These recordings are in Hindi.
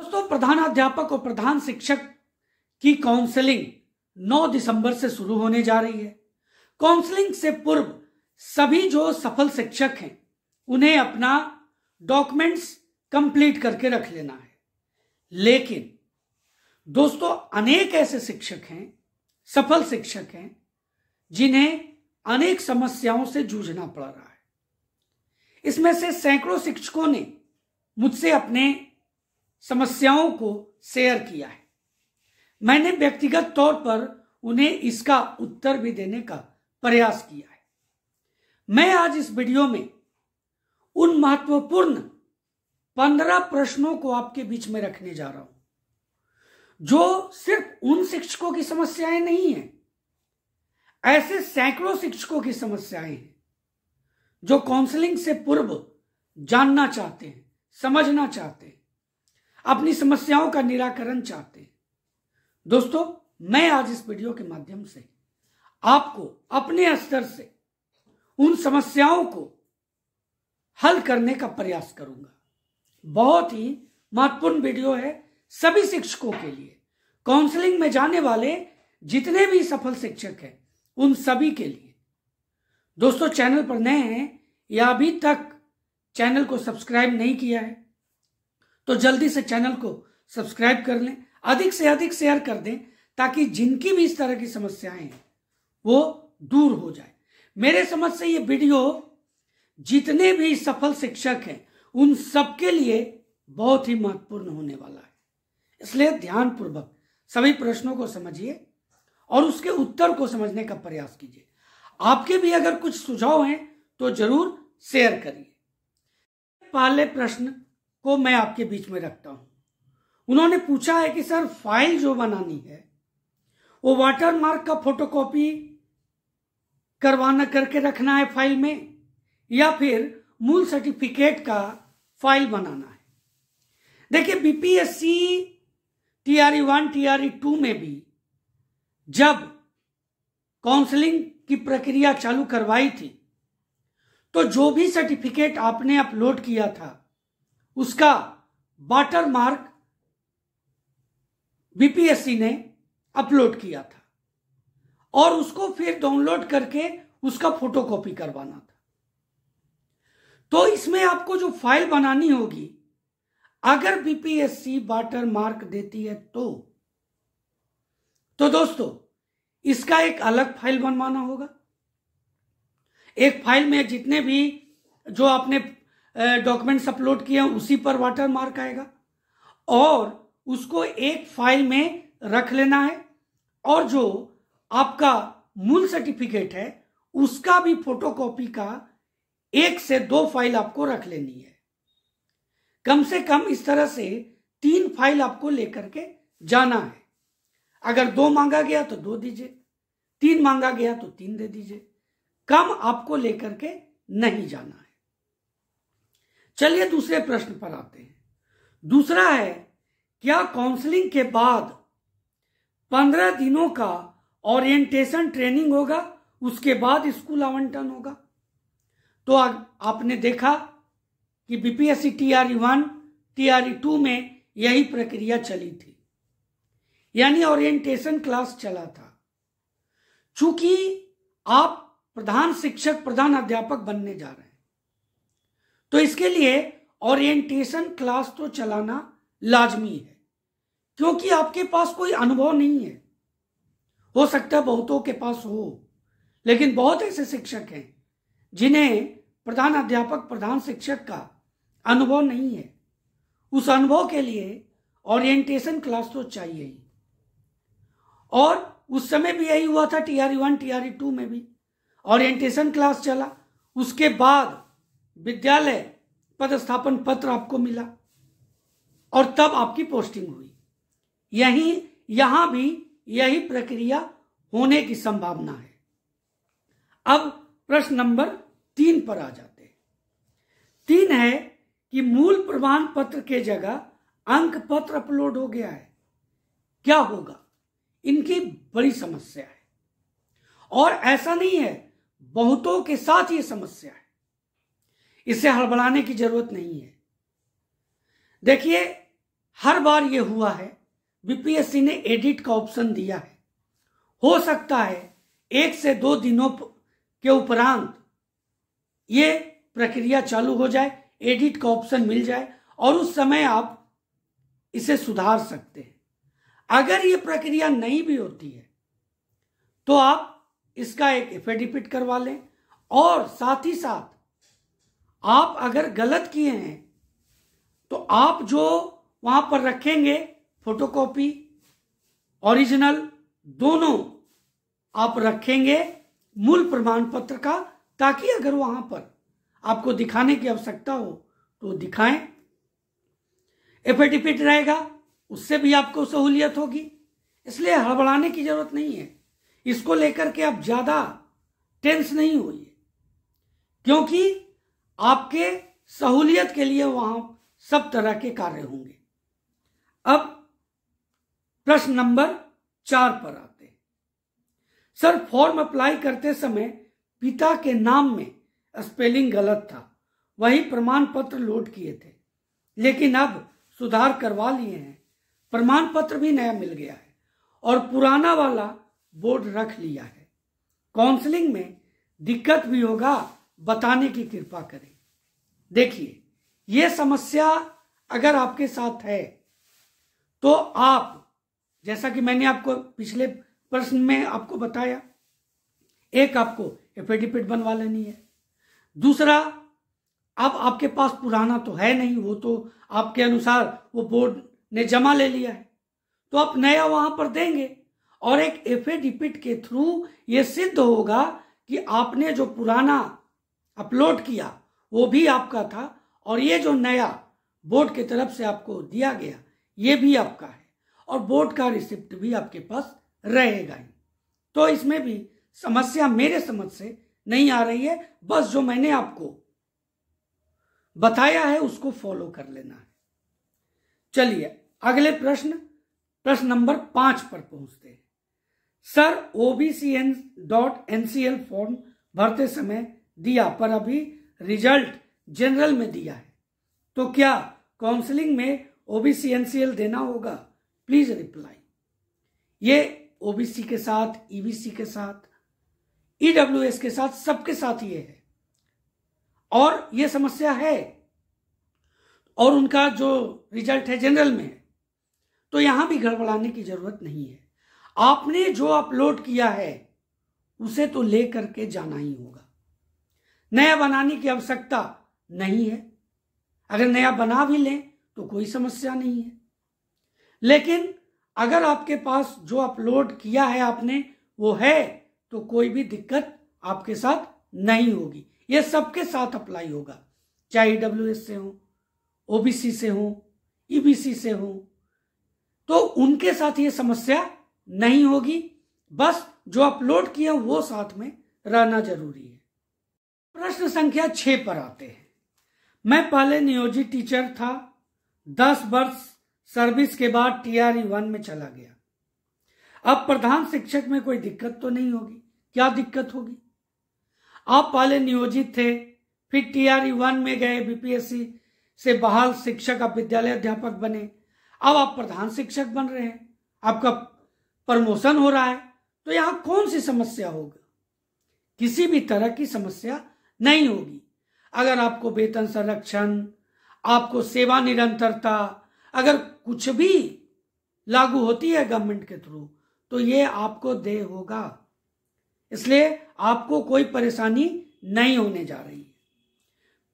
दोस्तों, प्रधानाध्यापक और प्रधान शिक्षक की काउंसलिंग 9 दिसंबर से शुरू होने जा रही है। काउंसलिंग से पूर्व सभी जो सफल शिक्षक हैं उन्हें अपना डॉक्यूमेंट्स कंप्लीट करके रख लेना है। लेकिन दोस्तों, अनेक ऐसे शिक्षक हैं, सफल शिक्षक हैं, जिन्हें अनेक समस्याओं से जूझना पड़ रहा है। इसमें से सैकड़ों शिक्षकों ने मुझसे अपने समस्याओं को शेयर किया है। मैंने व्यक्तिगत तौर पर उन्हें इसका उत्तर भी देने का प्रयास किया है। मैं आज इस वीडियो में उन महत्वपूर्ण 15 प्रश्नों को आपके बीच में रखने जा रहा हूं, जो सिर्फ उन शिक्षकों की समस्याएं नहीं हैं, ऐसे सैकड़ों शिक्षकों की समस्याएं हैं जो काउंसलिंग से पूर्व जानना चाहते हैं, समझना चाहते हैं, अपनी समस्याओं का निराकरण चाहते हैं। दोस्तों, मैं आज इस वीडियो के माध्यम से आपको अपने स्तर से उन समस्याओं को हल करने का प्रयास करूंगा। बहुत ही महत्वपूर्ण वीडियो है सभी शिक्षकों के लिए, काउंसलिंग में जाने वाले जितने भी सफल शिक्षक हैं उन सभी के लिए। दोस्तों, चैनल पर नए हैं या अभी तक चैनल को सब्सक्राइब नहीं किया है तो जल्दी से चैनल को सब्सक्राइब कर लें, अधिक से अधिक शेयर कर दें ताकि जिनकी भी इस तरह की समस्याएं हैं वो दूर हो जाए। मेरे समझ से ये वीडियो जितने भी सफल शिक्षक हैं उन सबके लिए बहुत ही महत्वपूर्ण होने वाला है। इसलिए ध्यानपूर्वक सभी प्रश्नों को समझिए और उसके उत्तर को समझने का प्रयास कीजिए। आपके भी अगर कुछ सुझाव हैं तो जरूर शेयर करिए। पहले प्रश्न को मैं आपके बीच में रखता हूं। उन्होंने पूछा है कि सर, फाइल जो बनानी है वो वाटरमार्क का फोटोकॉपी करवाना करके रखना है फाइल में, या फिर मूल सर्टिफिकेट का फाइल बनाना है। देखिए, बीपीएससी टीआरई 1 टीआरई 2 में भी जब काउंसलिंग की प्रक्रिया चालू करवाई थी तो जो भी सर्टिफिकेट आपने अपलोड किया था उसका वाटरमार्क बीपीएससी ने अपलोड किया था और उसको फिर डाउनलोड करके उसका फोटोकॉपी करवाना था। तो इसमें आपको जो फाइल बनानी होगी, अगर बीपीएससी वाटरमार्क देती है तो दोस्तों इसका एक अलग फाइल बनवाना होगा। एक फाइल में जितने भी जो आपने डॉक्यूमेंट्स अपलोड किए हैं उसी पर वाटरमार्क आएगा और उसको एक फाइल में रख लेना है, और जो आपका मूल सर्टिफिकेट है उसका भी फोटोकॉपी का 1 से 2 फाइल आपको रख लेनी है। कम से कम इस तरह से 3 फाइल आपको लेकर के जाना है। अगर 2 मांगा गया तो 2 दीजिए, 3 मांगा गया तो 3 दे दीजिए, कम आपको लेकर के नहीं जाना है। चलिए दूसरे प्रश्न पर आते हैं। दूसरा है, क्या काउंसलिंग के बाद 15 दिनों का ओरिएंटेशन ट्रेनिंग होगा, उसके बाद स्कूल आवंटन होगा? तो आपने देखा कि बीपीएससी टीआरई 1 टीआरई 2 में यही प्रक्रिया चली थी, यानी ओरिएंटेशन क्लास चला था। चूंकि आप प्रधान शिक्षक, प्रधान अध्यापक बनने जा रहे हैं तो इसके लिए ओरिएंटेशन क्लास तो चलाना लाजमी है, क्योंकि आपके पास कोई अनुभव नहीं है। हो सकता है बहुतों के पास हो, लेकिन बहुत ऐसे शिक्षक हैं जिन्हें प्रधान अध्यापक, प्रधान शिक्षक का अनुभव नहीं है। उस अनुभव के लिए ओरिएंटेशन क्लास तो चाहिए ही। और उस समय भी यही हुआ था, टीआरई 1 टीआरई 2 में भी ओरिएंटेशन क्लास चला, उसके बाद विद्यालय पदस्थापन पत्र आपको मिला और तब आपकी पोस्टिंग हुई। यहां भी यही प्रक्रिया होने की संभावना है। अब प्रश्न नंबर 3 पर आ जाते हैं। 3 है कि मूल प्रमाण पत्र के जगह अंक पत्र अपलोड हो गया है, क्या होगा? इनकी बड़ी समस्या है और ऐसा नहीं है, बहुतों के साथ ये समस्या है। इससे हड़बड़ाने की जरूरत नहीं है। देखिए, हर बार ये हुआ है, बीपीएससी ने एडिट का ऑप्शन दिया है। हो सकता है 1 से 2 दिनों के उपरांत ये प्रक्रिया चालू हो जाए, एडिट का ऑप्शन मिल जाए और उस समय आप इसे सुधार सकते हैं। अगर ये प्रक्रिया नहीं भी होती है तो आप इसका एक एफिडेविट करवा लें और साथ ही साथ आप अगर गलत किए हैं तो आप जो वहां पर रखेंगे फोटोकॉपी ओरिजिनल दोनों आप रखेंगे मूल प्रमाण पत्र का, ताकि अगर वहां पर आपको दिखाने की आवश्यकता हो तो दिखाएं। एफिडेविट रहेगा, उससे भी आपको सहूलियत होगी, इसलिए हड़बड़ाने की जरूरत नहीं है। इसको लेकर के आप ज्यादा टेंस नहीं होइए, क्योंकि आपके सहूलियत के लिए वहां सब तरह के कार्य होंगे। अब प्रश्न नंबर 4 पर आते हैं। सर, फॉर्म अप्लाई करते समय पिता के नाम में स्पेलिंग गलत था, वही प्रमाण पत्र लोड किए थे, लेकिन अब सुधार करवा लिए हैं, प्रमाण पत्र भी नया मिल गया है और पुराना वाला बोर्ड रख लिया है। काउंसलिंग में दिक्कत भी होगा, बताने की कृपा करें। देखिए, यह समस्या अगर आपके साथ है तो आप, जैसा कि मैंने आपको पिछले प्रश्न में आपको बताया, एक आपको एफिडेविट बनवा लेनी है। दूसरा, अब आपके पास पुराना तो है नहीं, वो तो आपके अनुसार वो बोर्ड ने जमा ले लिया है, तो आप नया वहां पर देंगे और एक एफिडेविट के थ्रू ये सिद्ध होगा कि आपने जो पुराना अपलोड किया वो भी आपका था और ये जो नया बोर्ड की तरफ से आपको दिया गया ये भी आपका है और बोर्ड का रिसिप्ट भी आपके पास रहेगा ही। तो इसमें भी समस्या मेरे समझ से नहीं आ रही है, बस जो मैंने आपको बताया है उसको फॉलो कर लेना है। चलिए अगले प्रश्न नंबर 5 पर पहुंचते हैं। सर, OBCN.NCL फॉर्म भरते समय दिया पर अभी रिजल्ट जनरल में दिया है, तो क्या काउंसलिंग में OBC/NCL देना होगा? Please reply. ये OBC के साथ, EBC के साथ, EWS के साथ, सबके साथ ये है और ये समस्या है और उनका जो रिजल्ट है जनरल में है, तो यहां भी गड़बड़ाने की जरूरत नहीं है। आपने जो अपलोड किया है उसे तो लेकर के जाना ही होगा, नया बनाने की आवश्यकता नहीं है। अगर नया बना भी लें तो कोई समस्या नहीं है, लेकिन अगर आपके पास जो अपलोड किया है आपने वो है तो कोई भी दिक्कत आपके साथ नहीं होगी। ये सबके साथ अप्लाई होगा, चाहे EWS से हो, OBC से हो, EBC से हो, तो उनके साथ ये समस्या नहीं होगी। बस जो अपलोड किया वो साथ में रहना जरूरी है। प्रश्न संख्या 6 पर आते हैं। मैं पहले नियोजित टीचर था, 10 वर्ष सर्विस के बाद TRE 1 में चला गया। अब प्रधान शिक्षक में कोई दिक्कत तो नहीं होगी? क्या दिक्कत होगी? आप पहले नियोजित थे, फिर TRE 1 में गए, BPSC से बहाल शिक्षक, आप विद्यालय अध्यापक बने, अब आप प्रधान शिक्षक बन रहे हैं, आपका प्रमोशन हो रहा है, तो यहां कौन सी समस्या होगी? किसी भी तरह की समस्या नहीं होगी। अगर आपको वेतन संरक्षण, आपको सेवा निरंतरता, अगर कुछ भी लागू होती है गवर्नमेंट के थ्रू तो ये आपको दे होगा, इसलिए आपको कोई परेशानी नहीं होने जा रही है।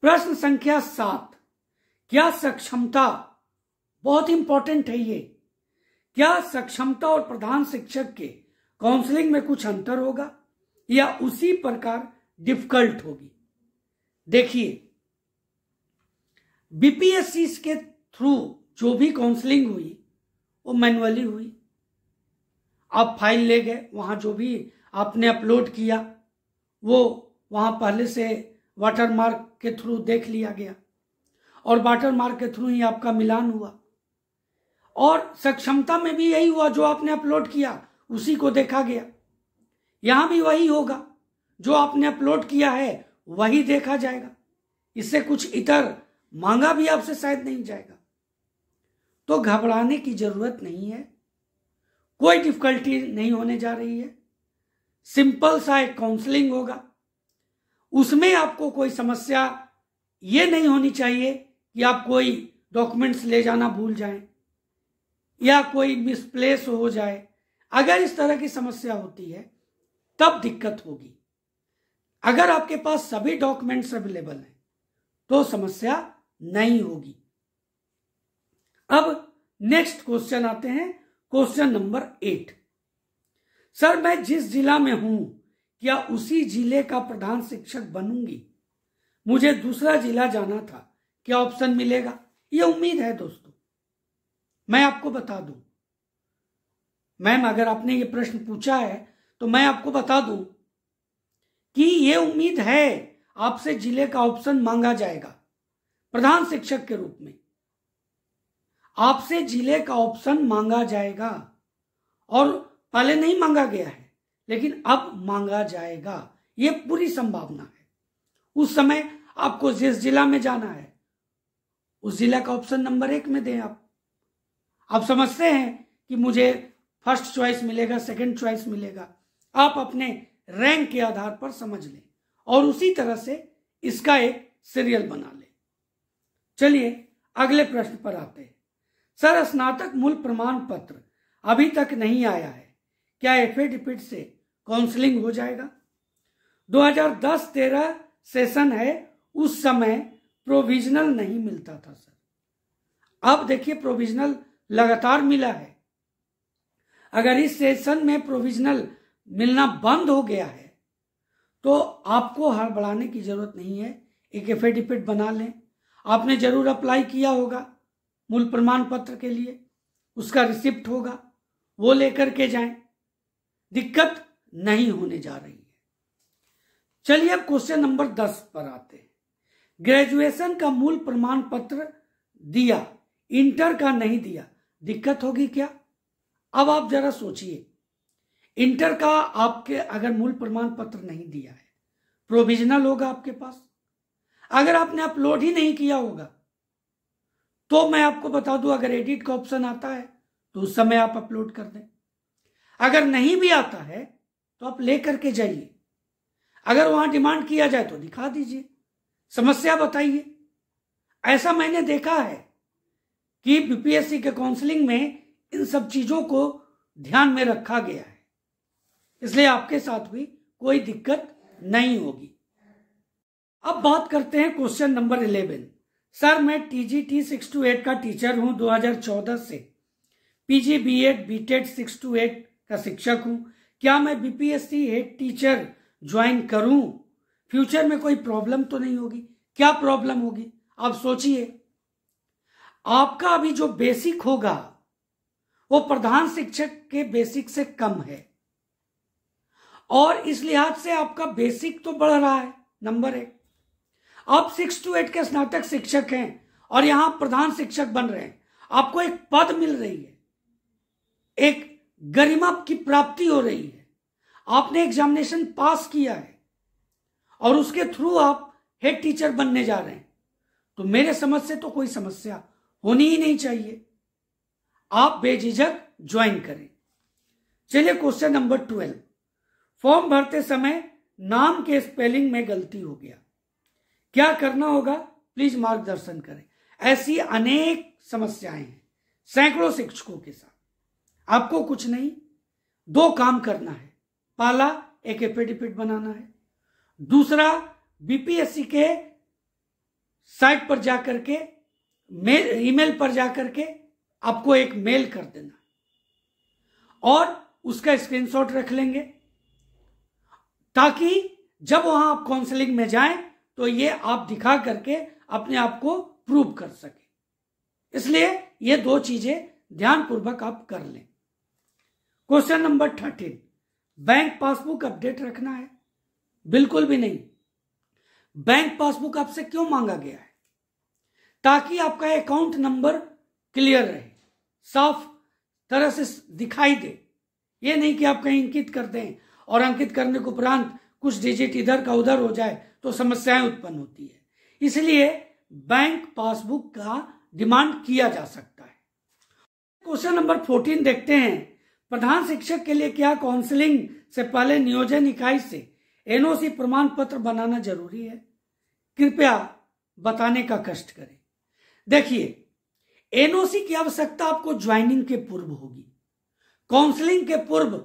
प्रश्न संख्या 7, क्या सक्षमता, बहुत इंपॉर्टेंट है ये, क्या सक्षमता और प्रधान शिक्षक के काउंसलिंग में कुछ अंतर होगा या उसी प्रकार डिफिकल्ट होगी? देखिए, BPSC के थ्रू जो भी काउंसलिंग हुई वो मैन्युअली हुई। आप फाइल ले गए, वहां जो भी आपने अपलोड किया वो वहां पहले से वाटरमार्क के थ्रू देख लिया गया और वाटरमार्क के थ्रू ही आपका मिलान हुआ। और सक्षमता में भी यही हुआ, जो आपने अपलोड किया उसी को देखा गया। यहां भी वही होगा, जो आपने अपलोड किया है वही देखा जाएगा, इससे कुछ इतर मांगा भी आपसे शायद नहीं जाएगा। तो घबराने की जरूरत नहीं है, कोई डिफिकल्टी नहीं होने जा रही है। सिंपल सा एक काउंसलिंग होगा, उसमें आपको कोई समस्या ये नहीं होनी चाहिए कि आप कोई डॉक्यूमेंट्स ले जाना भूल जाएं या कोई मिसप्लेस हो जाए। अगर इस तरह की समस्या होती है तब दिक्कत होगी। अगर आपके पास सभी डॉक्यूमेंट्स अवेलेबल हैं तो समस्या नहीं होगी। अब नेक्स्ट क्वेश्चन आते हैं, क्वेश्चन नंबर 8। सर, मैं जिस जिला में हूं क्या उसी जिले का प्रधान शिक्षक बनूंगी? मुझे दूसरा जिला जाना था, क्या ऑप्शन मिलेगा? यह उम्मीद है दोस्तों। मैं आपको बता दूं, मैम अगर आपने ये प्रश्न पूछा है तो मैं आपको बता दूं कि ये उम्मीद है आपसे जिले का ऑप्शन मांगा जाएगा प्रधान शिक्षक के रूप में। आपसे जिले का ऑप्शन मांगा जाएगा, और पहले नहीं मांगा गया है लेकिन अब मांगा जाएगा, ये पूरी संभावना है। उस समय आपको जिस जिला में जाना है उस जिला का ऑप्शन नंबर 1 में दें। आप समझते हैं कि मुझे फर्स्ट चॉइस मिलेगा, सेकंड चॉइस मिलेगा। आप अपने रैंक के आधार पर समझ लें और उसी तरह से इसका एक सीरियल बना लें। चलिए अगले प्रश्न पर आते हैं। सर, स्नातक मूल प्रमाण पत्र अभी तक नहीं आया है, क्या एफिडेविट से काउंसलिंग हो जाएगा? 2010-13 सेशन है, उस समय प्रोविजनल नहीं मिलता था सर। अब देखिए प्रोविजनल लगातार मिला है। अगर इस सेशन में प्रोविजनल मिलना बंद हो गया है तो आपको हड़बड़ाने की जरूरत नहीं है। एक एफिडेविट बना लें। आपने जरूर अप्लाई किया होगा मूल प्रमाण पत्र के लिए, उसका रिसिप्ट होगा, वो लेकर के जाएं, दिक्कत नहीं होने जा रही है। चलिए अब क्वेश्चन नंबर 10 पर आते हैं। ग्रेजुएशन का मूल प्रमाण पत्र दिया, इंटर का नहीं दिया, दिक्कत होगी क्या? अब आप जरा सोचिए, इंटर का आपके अगर मूल प्रमाण पत्र नहीं दिया है, प्रोविजनल होगा आपके पास। अगर आपने अपलोड ही नहीं किया होगा तो मैं आपको बता दूं, अगर एडिट का ऑप्शन आता है तो उस समय आप अपलोड कर दें। अगर नहीं भी आता है तो आप ले करके जाइए। अगर वहां डिमांड किया जाए तो दिखा दीजिए, समस्या बताइए। ऐसा मैंने देखा है कि बीपीएससी के काउंसलिंग में इन सब चीजों को ध्यान में रखा गया है, इसलिए आपके साथ भी कोई दिक्कत नहीं होगी। अब बात करते हैं क्वेश्चन नंबर 11। सर, मैं TGT 6 to 8 का टीचर हूं, 2014 से PG BEd BTED 6 to 8 का शिक्षक हूं। क्या मैं बीपीएससी हेड टीचर ज्वाइन करूं? फ्यूचर में कोई प्रॉब्लम तो नहीं होगी? क्या प्रॉब्लम होगी आप सोचिए। आपका अभी जो बेसिक होगा वो प्रधान शिक्षक के बेसिक से कम है, और इस लिहाज से आपका बेसिक तो बढ़ रहा है, नंबर 1। आप 6 to 8 के स्नातक शिक्षक हैं और यहां प्रधान शिक्षक बन रहे हैं, आपको एक पद मिल रही है, एक गरिमा की प्राप्ति हो रही है, आपने एग्जामिनेशन पास किया है और उसके थ्रू आप हेड टीचर बनने जा रहे हैं, तो मेरे समझ से तो कोई समस्या होनी ही नहीं चाहिए। आप बेझिझक ज्वाइन करें। चलिए क्वेश्चन नंबर 12। फॉर्म भरते समय नाम के स्पेलिंग में गलती हो गया, क्या करना होगा? प्लीज मार्गदर्शन करें। ऐसी अनेक समस्याएं हैं सैकड़ों शिक्षकों के साथ। आपको कुछ नहीं, 2 काम करना है। पहला, एक एफिडेविट बनाना है। दूसरा, बीपीएससी के साइट पर जाकर के ईमेल पर जाकर के आपको एक मेल कर देना और उसका स्क्रीनशॉट रख लेंगे, ताकि जब वहां आप काउंसलिंग में जाएं तो ये आप दिखा करके अपने आप को प्रूव कर सके। इसलिए ये 2 चीजें ध्यानपूर्वक आप कर लें। Question number 13। Bank passbook update रखना है? बिल्कुल भी नहीं। बैंक पासबुक आपसे क्यों मांगा गया है? ताकि आपका अकाउंट नंबर क्लियर रहे, साफ तरह से दिखाई दे। ये नहीं कि आप कहीं अंकित कर दें और अंकित करने के उपरांत कुछ डिजिट इधर का उधर हो जाए तो समस्याएं उत्पन्न होती है। इसलिए बैंक पासबुक का डिमांड किया जा सकता है। क्वेश्चन नंबर 14 देखते हैं। प्रधान शिक्षक के लिए क्या काउंसलिंग से पहले नियोजन इकाई से एनओसी प्रमाण पत्र बनाना जरूरी है? कृपया बताने का कष्ट करें। देखिए, एनओसी की आवश्यकता आपको ज्वाइनिंग के पूर्व होगी। काउंसलिंग के पूर्व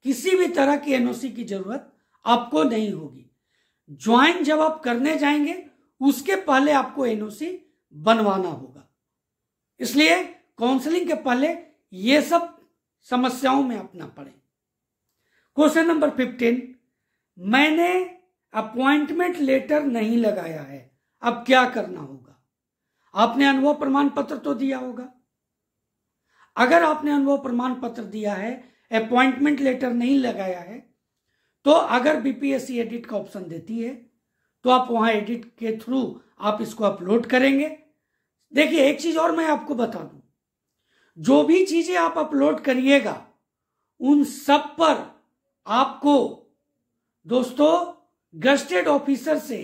किसी भी तरह की एनओसी की जरूरत आपको नहीं होगी। ज्वाइन जब आप करने जाएंगे उसके पहले आपको एनओसी बनवाना होगा। इसलिए काउंसलिंग के पहले ये सब समस्याओं में आप ना पड़े। क्वेश्चन नंबर 15, मैंने अपॉइंटमेंट लेटर नहीं लगाया है, अब क्या करना होगा? आपने अनुभव प्रमाण पत्र तो दिया होगा। अगर आपने अनुभव प्रमाण पत्र दिया है, अपॉइंटमेंट लेटर नहीं लगाया है, तो अगर बीपीएससी एडिट का ऑप्शन देती है तो आप वहां एडिट के थ्रू आप इसको अपलोड करेंगे। देखिए, एक चीज और मैं आपको बता दूं, जो भी चीजें आप अपलोड करिएगा उन सब पर आपको दोस्तों गस्टेड ऑफिसर से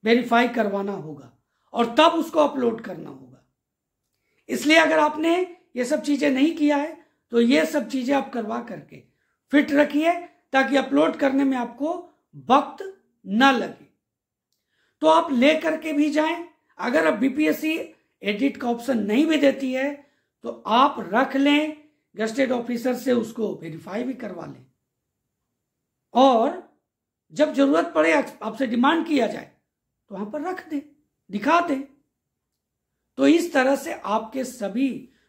वेरीफाई करवाना होगा और तब उसको अपलोड करना होगा। इसलिए अगर आपने ये सब चीजें नहीं किया है तो ये सब चीजें आप करवा करके फिट रखिए ताकि अपलोड करने में आपको वक्त ना लगे। तो आप ले करके भी जाएं। अगर आप बीपीएससी एडिट का ऑप्शन नहीं भी देती है तो आप रख लें, गस्टेड ऑफिसर से उसको वेरीफाई भी करवा लें, और जब जरूरत पड़े आपसे डिमांड किया जाए तो वहां पर रख दें, दिखा दें। तो इस तरह से आपके सभी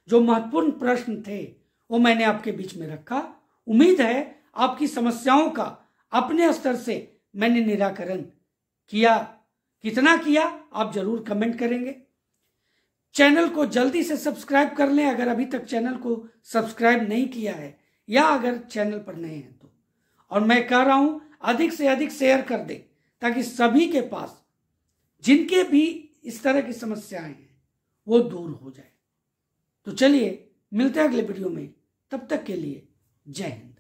जो महत्वपूर्ण प्रश्न थे वो मैंने आपके बीच में रखा। उम्मीद है आपकी समस्याओं का अपने स्तर से मैंने निराकरण किया। कितना किया आप जरूर कमेंट करेंगे। चैनल को जल्दी से सब्सक्राइब कर लें अगर अभी तक चैनल को सब्सक्राइब नहीं किया है, या अगर चैनल पर नए हैं तो। और मैं कह रहा हूं अधिक से अधिक शेयर कर दें ताकि सभी के पास जिनके भी इस तरह की समस्याएं हैं वो दूर हो जाए। तो चलिए मिलते हैं अगले वीडियो में, तब तक के लिए जय हिंद।